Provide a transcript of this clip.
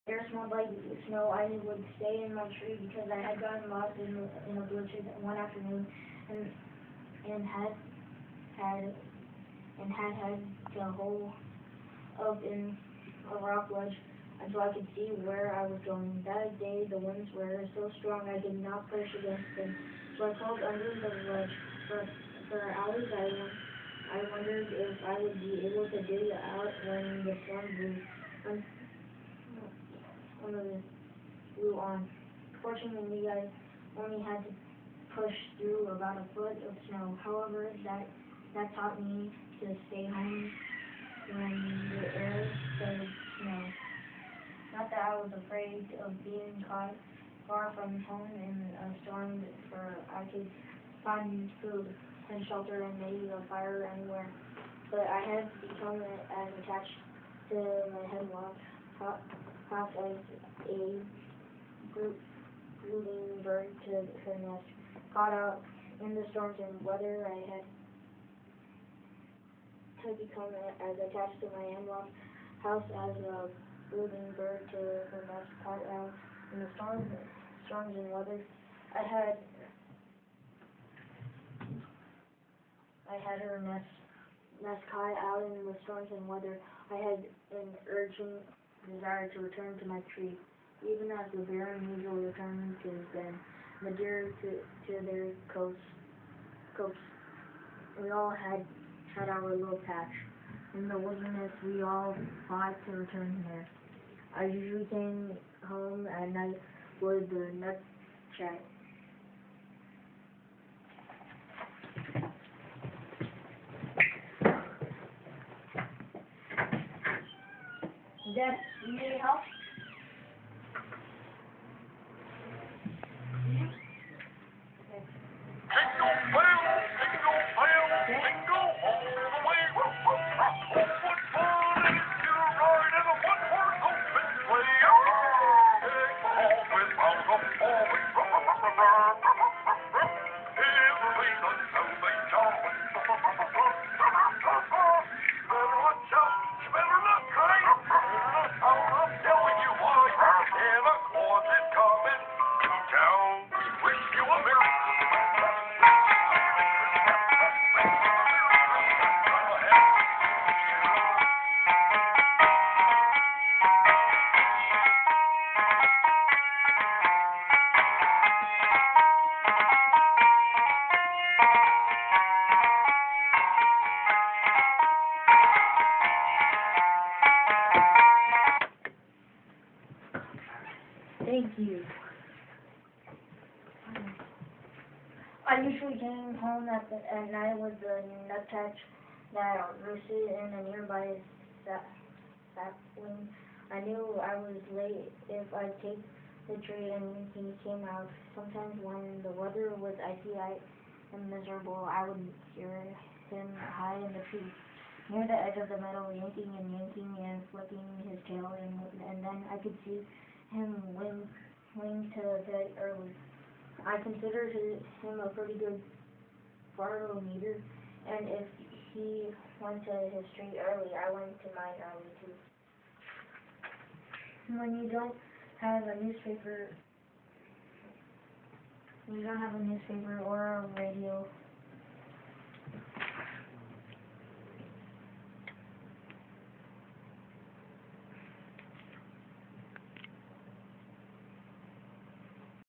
air smelled like snow, I would stay in my tree because I had gotten lost in a blizzard one afternoon and and had had to hole up in a rock ledge until I could see where I was going. That day the winds were so strong I could not push against them, so I crawled under the ledge. For hours I wondered if I would be able to dig out when the storm blew on. Fortunately, I only had to push through about a foot of snow. However, that taught me to stay home when the air started snow. Not that I was afraid of being caught far from home in a storm, for I could find food and shelter and maybe a fire anywhere. But I had become as attached to my hemlock house as a brooding bird to her nest. Caught out in the storms and weather, I had become as attached to my hemlock house as a brooding bird to her nest. Caught out in the storms and weather, I had her nest caught out in the storms and weather. I had an urgent desire to return to my tree, even as the bear usually return to his den, the deer to their coats. We all had our little patch. In the wilderness, we all fought to return there. I usually came home at night with the nutchat. Dad, you need help? Thank you. I usually came home at night with the nutcatch that roosted in a nearby sapling. I knew I was late if I take the tree and he came out. Sometimes when the weather was icy and miserable, I would hear him high in the tree, near the edge of the meadow, yanking and flicking his tail, and then I could see him wing to bed early. I considered him a pretty good barometer, and if he went to his tree early, I went to mine early too. When you don't have a newspaper or a radio,